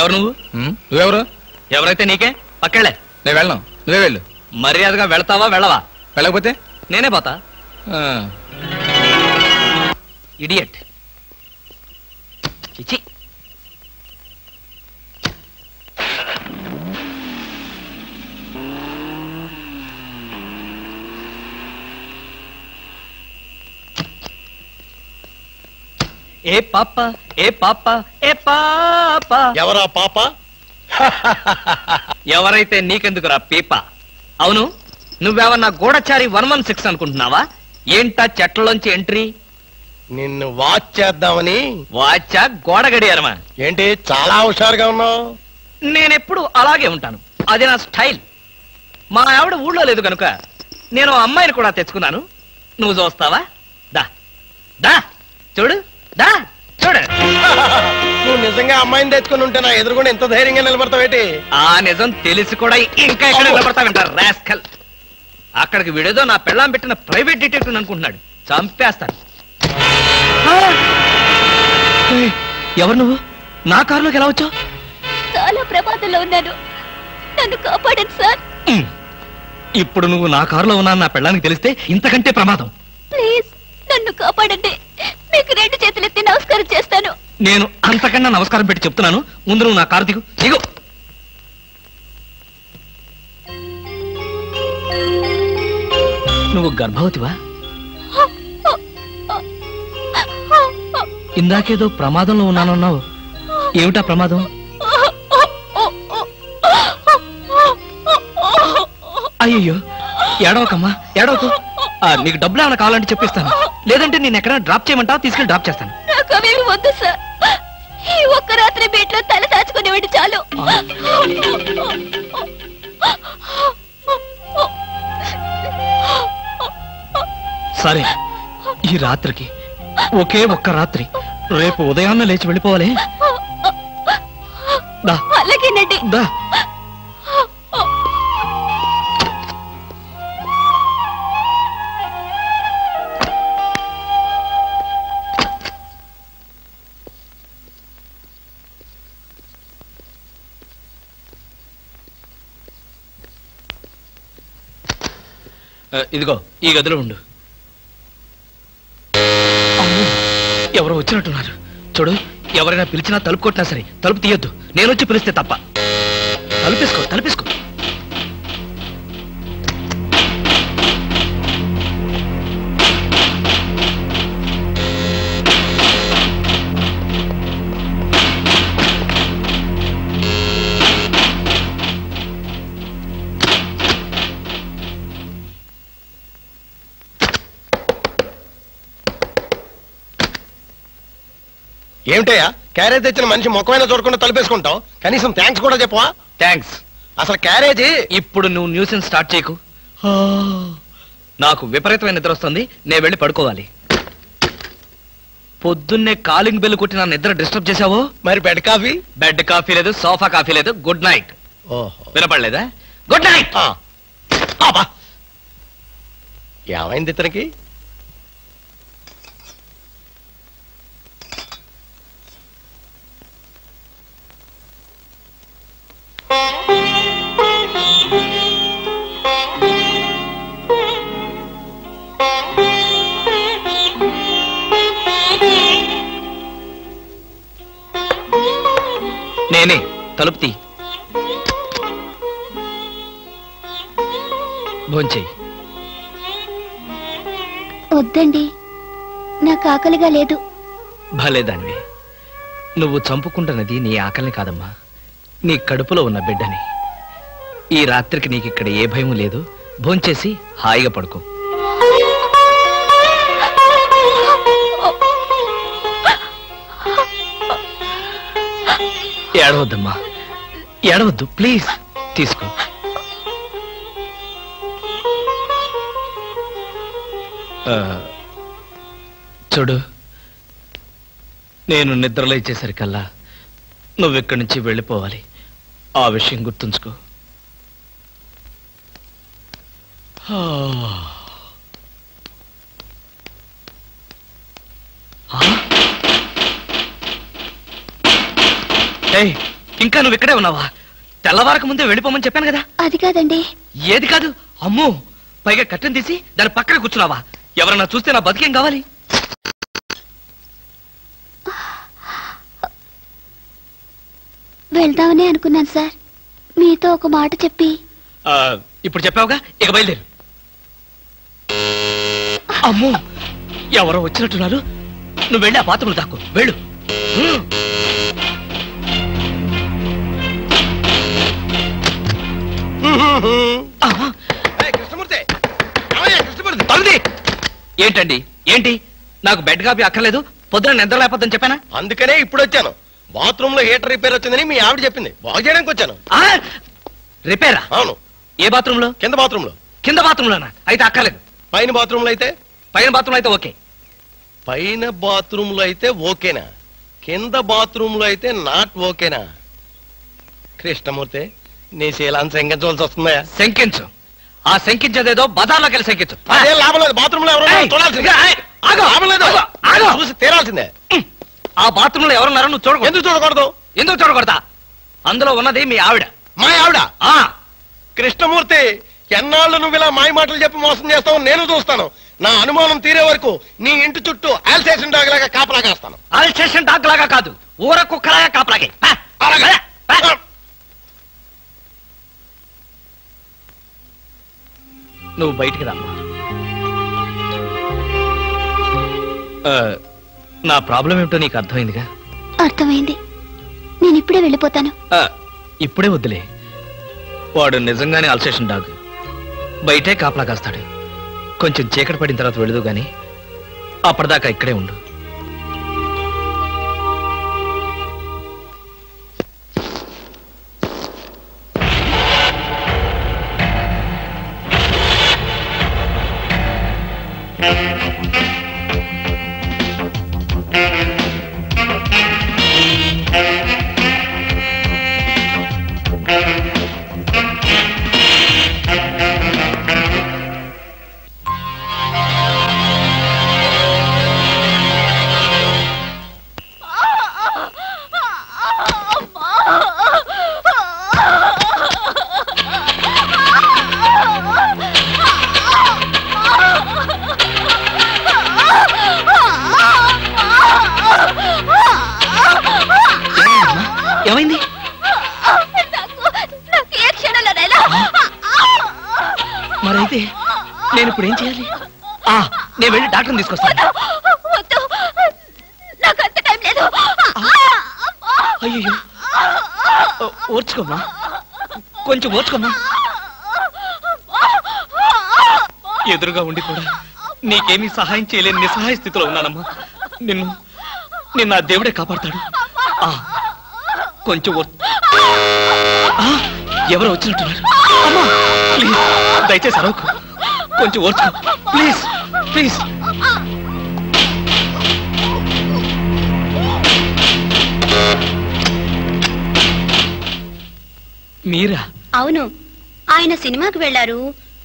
ఎవరు నువ్వెవరు? ఎవరైతే నీకే పక్కెళ్ళే. నేను వెళ్ళను, నువ్వే వెళ్ళు. మర్యాదగా వెళ్తావా వెళ్ళవా? వెళ్ళకపోతే నేనే పోతా. ఇడియట్. చిచి. ఏ పాప ఏ పాప ఏ పాప. ఎవరా పాప? ఎవరైతే నీకెందుకురా పీప? అవును, నువ్వెవన్నా గూఢచారి 116 అనుకుంటున్నావా? ఏంటా చెట్లలోంచి ఎంట్రీ? నిన్ను వాచ్ చేద్దామని. వాచా గోడ గడియారమా? ఏంటి చాలా హుషారుగా ఉన్నావు? నేనెప్పుడు అలాగే ఉంటాను, అది నా స్టైల్. మా ఆవిడ ఊళ్ళో లేదు కనుక నేను అమ్మాయిని కూడా తెచ్చుకున్నాను. నువ్వు చూస్తావా? దా దా చూడు, దా చూడు. నువ్వు నిజంగా అమ్మాయిని తెచ్చుకుని ఉంటే నా ఎదురుకుండా ఎంత ధైర్యంగా నిలబడతావేటి? ఆ నిజం తెలిసి కూడా ఇంకా ఎక్కడ నిలబడతావంటారు రాస్కల్. అక్కడికి విడేదో నా పెళ్ళాం పెట్టిన ప్రైవేట్ డిటెక్టివ్ అనుకుంటున్నాడు. చంపేస్తాను. ఎవరు నువ్వు? నా కారులోకి ఎలా వచ్చావు? చాలా ప్రమాదంలో ఉన్నాను, నన్ను కాపాడండి సార్. ఇప్పుడు నువ్వు నా కారులో ఉన్నా నా పెళ్ళానికి తెలిస్తే ఇంతకంటే ప్రమాదం. ప్లీజ్ నన్ను కాపాడండి. మీకు 2 చేతులెత్తి నమస్కారం చేస్తాను. నేను అంతకన్నా నమస్కారం పెట్టి చెప్తున్నాను, ముందు నువ్వు నా కారు దిగు. దిగు. నువ్వు గర్భవతివా? ఇందాకేదో ప్రమాదంలో ఉన్నానన్నావు. ఏమిటా ప్రమాదం? అయ్యో ఏడవకమ్మా, ఏడవకు. నీకు డబ్బులు ఏమైనా కావాలంటే చెప్పిస్తాను, లేదంటే నేను ఎక్కడైనా డ్రాప్ చేయమంటావా? తీసుకెళ్ళి డ్రాప్ చేస్తాను. నాకు అవేమి వద్దు సార్. ఈ ఒక్క రాత్రి బీట్లో తల దాచుకునేవాడి చాలు. సరే, ఈ రాత్రికి ఒకే ఒక్క రాత్రి. రేపు ఉదయాన్నే లేచి వెళ్ళిపోవాలి. అలాగేనండి. దా. ఇదిగో ఈ గదిలో ఉండు. ఎవరో వచ్చినట్టున్నారు. చూడు, ఎవరైనా పిలిచినా తలుపు కొట్టినా సరే తలుపు తీయొద్దు. నేను వచ్చి పిలిస్తే తప్ప. తలుపేసుకో, తలుపేసుకో. ఏమిటయ్యా, క్యారేజ్ తెచ్చిన మనిషి ముఖమైనా చూడకుండా తలుపేసుకుంటావు? కనీసం థ్యాంక్స్ కూడా చెప్పవా? థ్యాంక్స్. అసలు క్యారేజీ. ఇప్పుడు నువ్వు న్యూసెన్స్ స్టార్ట్ చేయకు. నాకు విపరీతమైన నిద్ర వస్తుంది, నేను వెళ్ళి పడుకోవాలి. పొద్దున్నే కాలింగ్ బెల్ కొట్టి నా నిద్ర డిస్టర్బ్ చేశావో. మరి బెడ్ కాఫీ? బెడ్ కాఫీ లేదు, సోఫా కాఫీ లేదు. Good night. వినపడలేదా? Good night. ఏమైంది ఇతనికి? నేనే. తలుపు తీ. భోంచేయి. వద్దండి, నాకు ఆకలిగా లేదు. భలేదానివి. నువ్వు చంపుకుంటున్నది నీ ఆకలిని కాదమ్మా, నీ కడుపులో ఉన్న బిడ్డని. ఈ రాత్రికి నీకు ఇక్కడ ఏ భయం లేదు. భోంచేసి హాయిగా పడుకో. ఏడవద్దమ్మా, ఏడవద్దు, ప్లీజ్ తీసుకో. చూడు, నేను నిద్రలేచేసరికల్లా నువ్వెక్కడి నుంచి వెళ్ళిపోవాలి. ఆ విషయం గుర్తుంచుకో. ఇంకా నువ్వు ఇక్కడే ఉన్నావా? తెల్లవారకు ముందే వెళ్ళిపోమని చెప్పాను కదా. అది కాదండి. ఏది కాదు? అమ్మో, పైగా కట్టెను తీసి దాని పక్కన కూర్చున్నావా? ఎవరన్నా చూస్తే నా బతికేం కావాలి? వెళ్దామని అనుకున్నాను సార్, మీతో ఒక మాట చెప్పి. ఇప్పుడు చెప్పావుగా, ఇక బయలుదేరు. అమ్మో, ఎవరో వచ్చినట్టున్నారు. నువ్వు వెళ్ళి ఆ బాత్రూంలో దాక్కో, వెళ్ళు. ఏంటండి, ఏంటి? నాకు బెడ్ కాపీ అక్కర్లేదు, పొద్దున నిద్ర లేకపోద్దని చెప్పానా? అందుకనే ఇప్పుడు వచ్చాను. బాత్రూమ్ లో హీటర్ రిపేర్ వచ్చిందని మీ ఆవిడ చెప్పింది, బాగు చేయడానికి వచ్చాను. రిపేరా? అవును. ఏ బాత్రూమ్ లో? కింద బాత్రూమ్ లో. కింద బాత్రూమ్ లోనా? అయితే అక్కర్లేదు. పైన బాత్రూమ్ లో అయితే? పైన బాత్రూమ్ అయితే ఓకే. పైన బాత్రూమ్ లో అయితే ఓకేనా? కింద బాత్రూమ్ లో అయితే నాట్ ఓకేనా? కృష్ణమూర్తి, నీ శీలాన్ని శంకించవలసి వస్తుందా? శంకించు. ఆ శంకించేదేదో బజార్లోకి వెళ్ళి శంకించు. అదే లాభం లేదు. బాత్రూమ్ లో ఎవరు చూడాల్సిందే. లాభం లేదు, చూసి తీరాల్సిందే. ఆ బాత్రూమ్ లో ఎవరున్నారో నువ్వు చూడకూడదు. ఎందుకు చూడకూడదు? ఎందుకు చూడకూడదా? అందులో ఉన్నది మీ ఆవిడ. మా ఆవిడ? కృష్ణమూర్తి, ఎన్నాళ్ళు నువ్వు ఇలా మాయ మాటలు చెప్పి మోసం చేస్తావు నేను చూస్తాను. నా అనుమానం తీరే వరకు నీ ఇంటి చుట్టూ ఆల్సేషన్ డాగ్ లాగా కాపలా కాస్తాను. ఆల్సేషన్ డాగ్ లాగా కాదు, ఊర కుక్కలాగా కాపలాగే. నువ్వు బయటికి రామ్మా. నా ప్రాబ్లం ఏమిటో నీకు అర్థమైందిగా? అర్థమైంది. నేను ఇప్పుడే వెళ్ళిపోతాను. ఇప్పుడే వద్దులే. వాడు నిజంగానే ఆల్సేషన్ డాగ్, బయటే కాపలా కాస్తాడు. కొంచెం చీకటి పడిన తర్వాత వెళదు గాని అప్పటిదాకా ఇక్కడే ఉండు. ఏమైంది? మరైతే నేను ఇప్పుడు ఏం చేయాలి? నేను వెళ్ళి డాక్టర్ని తీసుకొస్తాను. అయ్యో, ఓర్చుకోమ్మా, కొంచెం ఓర్చుకోమ్మా. ఎదురుగా ఉండి కూడా నీకేమీ సహాయం చేయలేని నిస్సహాయ స్థితిలో ఉన్నానమ్మా. నిన్ను ఆ దేవుడే కాపాడతాడు. కొంచెం ఎవరో వచ్చినట్టున్నారు. అమ్మా, ప్లీజ్ దయచేసి అరవకు, కొంచెం ఓర్చుకో, ప్లీజ్ ప్లీజ్. మీరా? అవును, ఆయన సినిమాకి వెళ్ళారు.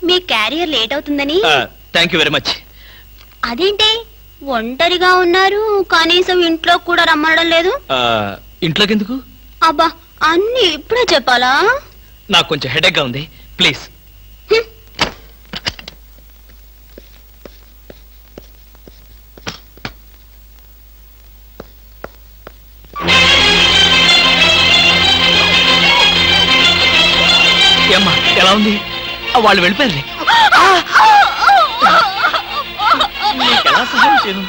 మీ క్యారియర్ లేట్ అవుతుందని. Thank you very much. అదేంటి ఒంటరిగా ఉన్నారు, కనీసం ఇంట్లో కూడా రమ్మనడం లేదు? ఇంట్లోకి ఎందుకు? అబ్బా, అన్ని ఇప్పుడే చెప్పాలా? నాకు కొంచెం హెడేక్ గా ఉంది, ప్లీజ్. ఏమ్మా, ఎలా ఉంది? వాళ్ళు వెళ్ళిపోయారు. ఎలా సహాయం చేయను?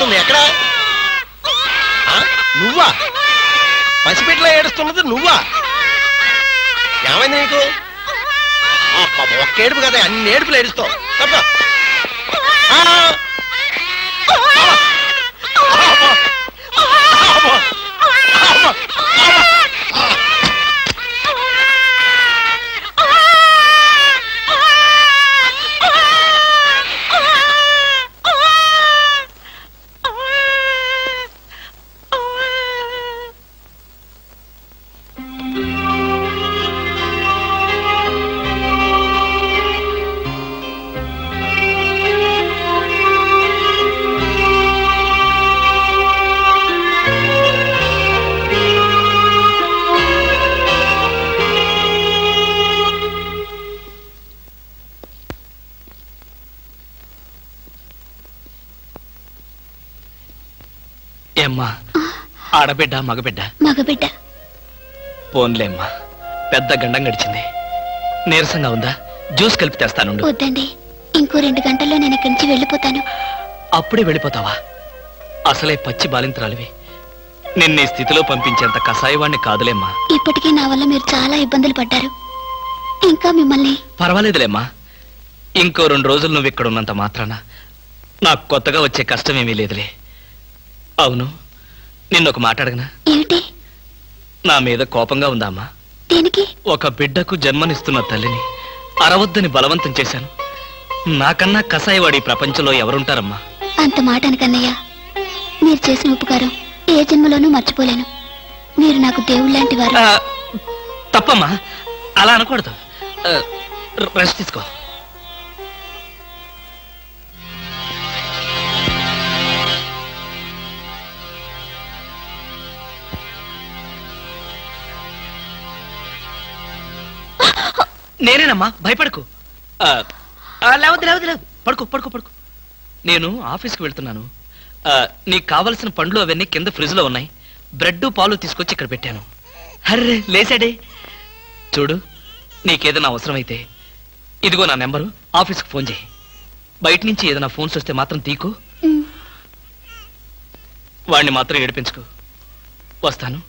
ఏడుస్తుంది ఎక్కడ? నువ్వా? పసిపిట్ల ఏడుస్తున్నది నువ్వా? ఏమైంది నీకు? ఒక్క ఏడుపు కదా, అన్ని ఏడుపులు ఏడుస్తావు. తప్ప ఏమ్మా, ఆడబిడ్డ మగబిడ్డ? మగబిడ్డ. పోన్లేమ్మా, పెద్ద గండం గడిచింది. నీరసంగా ఉందా? జ్యూస్ కలిపి తెస్తాను. వద్దండి, ఇంకో 2 గంటల్లో నేను ఇక్కడి నుంచి వెళ్ళిపోతాను. అప్పుడే వెళ్ళిపోతావా? అసలే పచ్చి బాలింతరాలివి. నిన్న ఈ స్థితిలో పంపించేంత కసాయవాణ్ణి కాదులేమ్మా. ఇప్పటికీ నా వల్ల మీరు చాలా ఇబ్బందులు పడ్డారు. ఇంకా మిమ్మల్ని... పర్వాలేదులేమ్మా, ఇంకో 2 రోజులు నువ్వు ఇక్కడ ఉన్నంత మాత్రాన నాకు కొత్తగా వచ్చే కష్టం ఏమీ లేదులే. అవును, నిన్నొక మాట అడగనా? ఏమిటి? నా మీద కోపంగా ఉందా అమ్మా? దేనికి? ఒక బిడ్డకు జన్మనిస్తున్న తల్లిని అరవద్దని బలవంతం చేశాను. నాకన్నా కసాయివాడి ప్రపంచంలో ఎవరుంటారమ్మా? అంత మాట అనకన్నయ్య. మీరు చేసిన ఉపకారం ఏ జన్మలోనూ మర్చిపోలేను. మీరు నాకు దేవుళ్ళంటి వారు. తప్పమ్మా, అలా అనకూడదు. రెస్ట్ తీసుకో. నేనేనమ్మా, భయపడకు. లేవద్దు లేవద్దు లేవు, పడుకో పడుకో పడుకో. నేను ఆఫీస్కి వెళ్తున్నాను. నీకు కావలసిన పండ్లు అవన్నీ కింద ఫ్రిడ్జ్ లో ఉన్నాయి. బ్రెడ్ పాలు తీసుకొచ్చి ఇక్కడ పెట్టాను. హర్రే లేసాడే. చూడు, నీకేదైనా అవసరమైతే ఇదిగో నా నెంబరు, ఆఫీస్కి ఫోన్ చేయి. బయట నుంచి ఏదైనా ఫోన్స్ వస్తే మాత్రం తీకు. వాడిని మాత్రం ఏడిపించుకో. వస్తాను.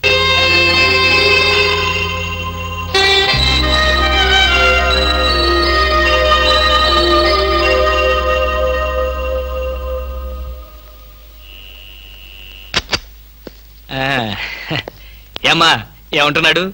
ఏమ్మా, ఏమంటున్నాడు?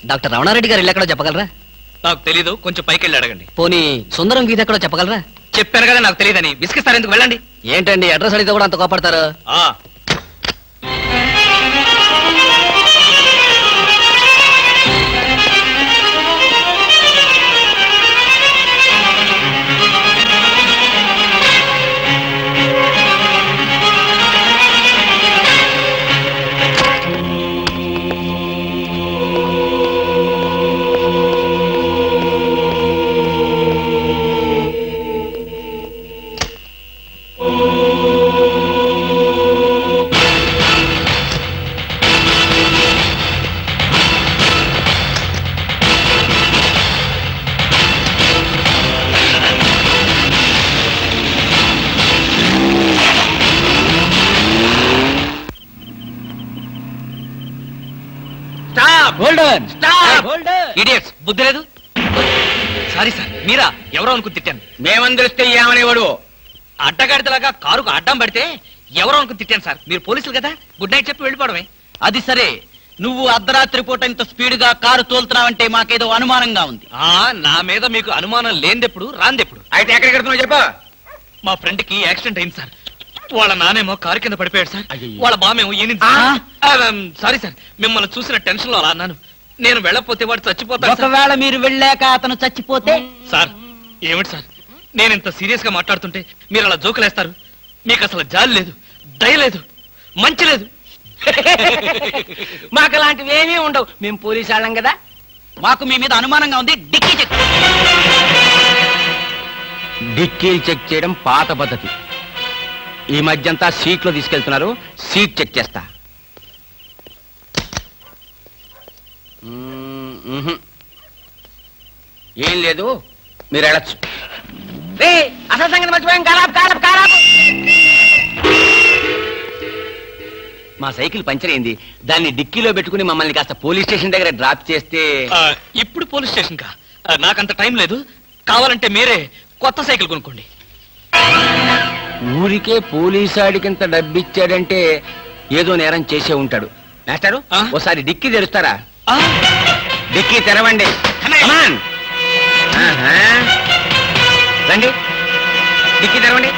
డాక్టర్ రమణారెడ్డి గారు ఎక్కడో చెప్పగలరా? నాకు తెలీదు, కొంచెం పైకి వెళ్ళి అడగండి. పోనీ సుందరం వీధి ఎక్కడో చెప్పగలరా? చెప్పాను కదా నాకు తెలియదని. విసిగిస్తారు, ఎందుకు? వెళ్ళండి. ఏంటండి అడ్రస్ అడిగితే కూడా అంత కోపడతారు? ఇడియట్స్, బుద్ధి లేదు. సారీ సార్, మీరా? ఎవరో అనుకుని తిట్టాను. మేమందరిస్తే ఏమనేవాడు? అడ్డగాడితలాగా కారుకు అడ్డం పడితే ఎవరో అనుకుని తిట్టాను సార్. మీరు పోలీసులు కదా, గుడ్ నైట్ చెప్పి వెళ్ళిపోవడమే. అది సరే, నువ్వు అర్ధరాత్రి పూట ఇంత స్పీడ్ గా కారు తోలుతున్నావంటే మాకేదో అనుమానంగా ఉంది. నా మీద మీకు అనుమానం లేనిదెప్పుడు, రాందెప్పుడు? అయితే ఎక్కడికి వెళ్తున్నావు చెప్పు. మా ఫ్రెండ్ కి యాక్సిడెంట్ అయింది సార్. వాళ్ళ నానేమో కారు కింద పడిపోయాడు సార్. అయ్యయ్యో. వాళ్ళ బామేమో ఈయన సారీ సార్, మిమ్మల్ని చూసిన టెన్షన్ లో అలా అన్నాను. నేను వెళ్ళకపోతే వాడు చచ్చిపోతాడు సార్. ఒకవేళ మీరు వెళ్ళాక అతను చచ్చిపోతే? సార్ ఏమిటి సార్, నేను ఇంత సీరియస్ గా మాట్లాడుతుంటే మీరు అలా జోకులేస్తారు? మీకు అసలు జాలి లేదు, దయ లేదు, మంచి లేదు. మాకు అలాంటివి ఏమీ ఉండవు. మేము పోలీసు వాళ్ళం కదా. మాకు మీ మీద అనుమానంగా ఉంది. Dicky check. డిక్కీలు చెక్ చేయడం పాత పద్ధతి. ఈ మధ్యంతా సీట్లో తీసుకెళ్తున్నారు. సీట్ చెక్ చేస్తా. ఏం లేదు, మీరు వెళ్ళచ్చు. అసలు సంగతి మర్చిపోయాం. కారాపు. మా సైకిల్ పంచర్ అయింది. దాన్ని డిక్కీలో పెట్టుకుని మమ్మల్ని కాస్త పోలీస్ స్టేషన్ దగ్గర డ్రాప్ చేస్తే. ఇప్పుడు పోలీస్ స్టేషన్ కా? నాకంత టైం లేదు. కావాలంటే మీరే కొత్త సైకిల్ కొనుక్కోండి. ఊరికే పోలీసాడికింత డబ్బిచ్చాడంటే ఏదో నేరం చేసే ఉంటాడు. మాస్టారు, ఓసారి డిక్కీ తెరుస్తారా? డిక్కీ తెరవండి. రండి, డిక్కీ తెరవండి.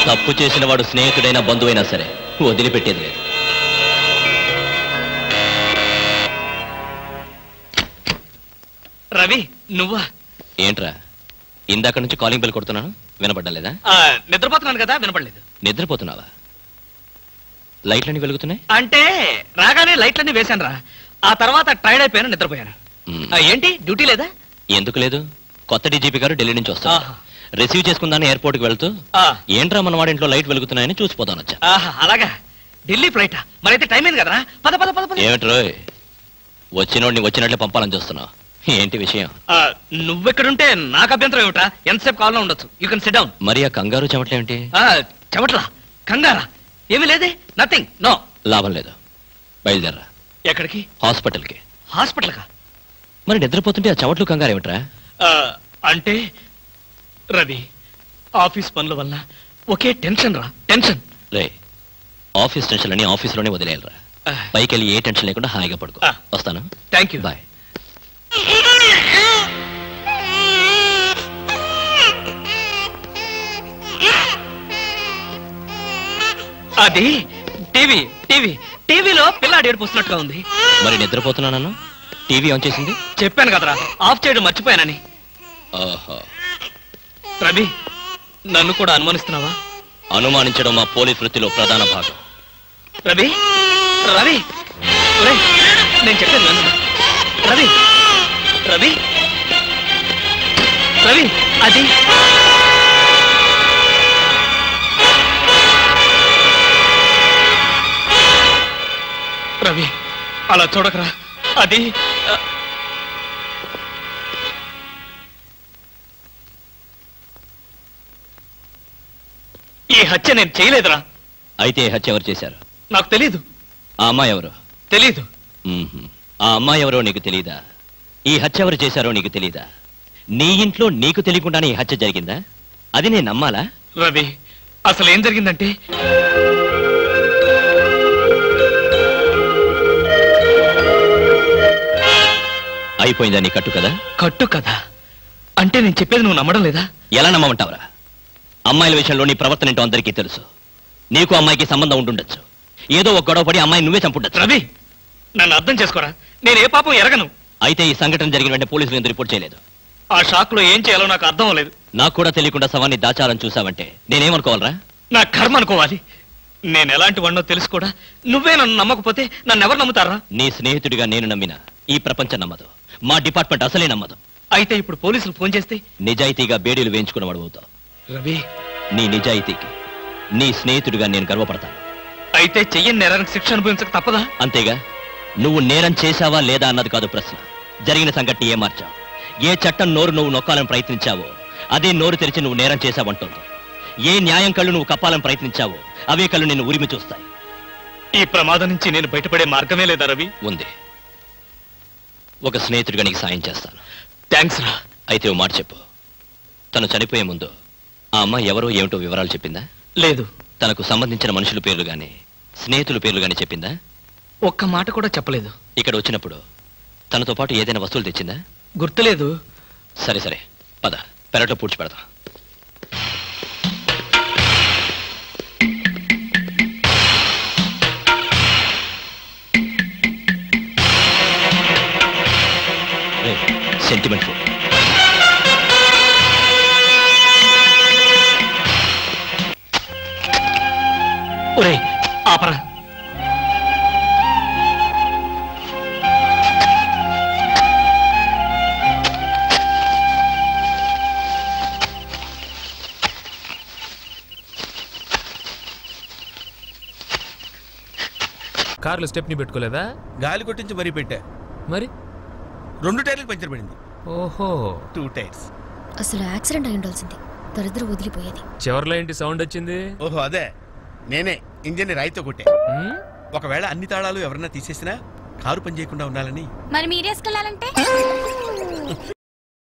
తప్పు చేసిన వాడు స్నేహితుడైనా బంధువైనా సరే వదిలిపెట్టేది లేదు. రవి, నువ్వా? ఏంట్రా ఇందాక నుంచి కాలింగ్ బెల్ కొడుతున్నాను, వినపడ్డలేదా? నిద్రపోతున్నాను కదా, వినపడలేదు. నిద్రపోతున్నావా? లైట్లన్నీ వెలుగుతున్నాయి అంటే రాగానే లైట్లన్నీ వేశాను రా. ఆ తర్వాత టైర్డ్ అయిపోయాను, నిద్రపోయాను. ఏంటి డ్యూటీ లేదా? ఎందుకు లేదు? కొత్త డీజీపీ గారు ఢిల్లీ నుంచి వస్తారు. రిసీవ్ చేసుకుందాన్ని ఎయిర్పోర్ట్ కి వెళ్తూ ఏంట్రా మన వాడింట్లో లైట్ వెలుగుతున్నాయని చూసిపోతాను వచ్చా. అలాగా, ఢిల్లీ ఫ్లైట్ మరైతే టైం అయింది కదరా. పద పద పద. ఏమిట్రో వచ్చినోడిని వచ్చినట్లే పంపాలని చూస్తున్నావు, ఏంటి విషయం? నువ్వెక్కడుంటే నాకు అభ్యంతరం ఏమిటా? ఎంతసేపు కావాలో ఉండొచ్చు. You can SIT down. మరి ఆ కంగారు చెమట్లేమిటి? చెమట్లా? కంగారా? ఏమీ లేదే, నథింగ్. నో. లాభం లేదు, బయలుదేరరా. ఎక్కడికి? హాస్పిటల్కి. హాస్పిటల్ కా? మరి నిద్రపోతుంటే ఆ చెమట్లు కంగారు ఏమిట్రా? అంటే రవి, ఆఫీస్ పనుల వల్ల ఒకే టెన్షన్ రా, టెన్షన్. రే, ఆఫీస్ టెన్షన్ అని ఆఫీస్లోనే వదిలేయాలరా. పైకి వెళ్ళి ఏ టెన్షన్ లేకుండా హాయిగా పడుకో. వస్తాను. Thank you. బాయ్. అది టీవీ టీవీ టీవీలో పిల్లాడు ఏడుపుస్తున్నట్టుగా ఉంది. మరి నిద్రపోతున్నాను, టీవీ ఆన్ చేసింది. చెప్పాను కదరా, ఆఫ్ చేయడం మర్చిపోయానని. ఓహో. రవి, నన్ను కూడా అనుమానిస్తున్నావా? అనుమానించడం మా పోలీస్ వృత్తిలో ప్రధాన భాగం. రవి, రవి, నేను చెప్పేది విను. రవి, రవి, రవి, అది రవి, అలా చూడకరా. అది ఈ హత్య నేను చేయలేదురా. అయితే ఈ హత్య ఎవరు చేశారు? నాకు తెలీదు. ఆ అమ్మాయి ఎవరు? తెలీదు. ఆ అమ్మాయి ఎవరో నీకు తెలీదా? ఈ హత్య ఎవరు చేశారో నీకు తెలీదా? నీ ఇంట్లో నీకు తెలియకుండానే ఈ హత్య జరిగిందా? అది నేను నమ్మాలా? రవి, అసలు ఏం జరిగిందంటే, అయిపోయిందా నీ కట్టు కదా? కట్టు కదా అంటే నేను చెప్పేది నువ్వు నమ్మడం లేదా? ఎలా నమ్మమంటావురా? అమ్మాయిల విషయంలో నీ ప్రవర్తన ఏంటో అందరికీ తెలుసు. నీకు అమ్మాయికి సంబంధం ఉంటుండొచ్చు. ఏదో ఒక గొడవ పడి అమ్మాయి నువ్వే చంపుండొచ్చు. రవి, నన్ను అర్థం చేసుకోరా. నేను ఏ పాపం ఎరగను. అయితే ఈ సంఘటన జరిగిన వెంటనే పోలీసులు ఎందుకు రిపోర్ట్ చేయలేదు? ఆ షాక్ లో ఏం చేయాలో నాకు అర్థం అవ్వలేదు. నాకు కూడా తెలియకుండా శవాన్ని దాచాలని చూసావంటే నేనేమనుకోవాలరా? నా కర్మ అనుకోవాలి. నేను ఎలాంటి వాడినో తెలుసు కూడా నువ్వే నన్ను నమ్మకపోతే నన్ను ఎవరు నమ్ముతారా? నీ స్నేహితుడిగా నేను నమ్మినా ఈ ప్రపంచం నమ్మదు. మా డిపార్ట్మెంట్ అసలే నమ్మదు. అయితే ఇప్పుడు పోలీసులు ఫోన్ చేస్తే నిజాయితీగా బేడీలు వేయించుకున్నవాడు అవుతావు. రవి, నీ నిజాయితీకి నీ స్నేహితుడిగా నేను గర్వపడతాను. అయితే చెయ్యని నేరానికి శిక్ష అనుభవించక తప్పదా? అంతేగా. నువ్వు నేరం చేశావా లేదా అన్నది కాదు ప్రశ్న. జరిగిన సంఘటన ఏ మార్చావు? ఏ చట్టం నోరు నువ్వు నొక్కాలని ప్రయత్నించావో అదే నోరు తెరిచి నువ్వు నేరం చేశావంటుంది. ఏ న్యాయం కళ్ళు నువ్వు కప్పాలని ప్రయత్నించావో అవే కళ్ళు నిన్ను ఉరిమి చూస్తాయి. ఈ ప్రమాదం నుంచి నేను బయటపడే మార్గమే లేదా రవి? ఉంది. ఒక స్నేహితుడిగా నీకు సాయం చేస్తాను. థ్యాంక్స్ రా. అయితే ఓ మాట చెప్పు. తను చనిపోయే ముందు ఆ అమ్మాయి ఎవరో ఏమిటో వివరాలు చెప్పిందా? లేదు. తనకు సంబంధించిన మనుషుల పేర్లు గాని స్నేహితుల పేర్లు గాని చెప్పిందా? ఒక్క మాట కూడా చెప్పలేదు. ఇక్కడ వచ్చినప్పుడు తనతో పాటు ఏదైనా వస్తువులు తెచ్చిందా? గుర్తులేదు. సరే సరే, పద, పెరట్లో పూడ్చి పెడతాం. Sentiment food. ఒరే ఆపరా. కార్లో స్టెప్ని పెట్టుకోలేదా? గాలి కొట్టించి మరీ పెట్టా. మరి 2 టైర్లు పంచర్ పడింది. ఓహో, 2 టైర్స్. అసలు యాక్సిడెంట్ అయి ఉండాల్సింది. దరిద్ర వదిలిపోయేది. చివర్లో ఏంటి సౌండ్ వచ్చింది? ఓహో అదే, నేనే ఇంజన్ రాయితో కొట్టే. ఒకవేళ అన్ని తాళాలు ఎవరన్నా తీసేసినా కారు పని చేయకుండా ఉండాలని. మరి మీరేసుకెళ్ళాలంటే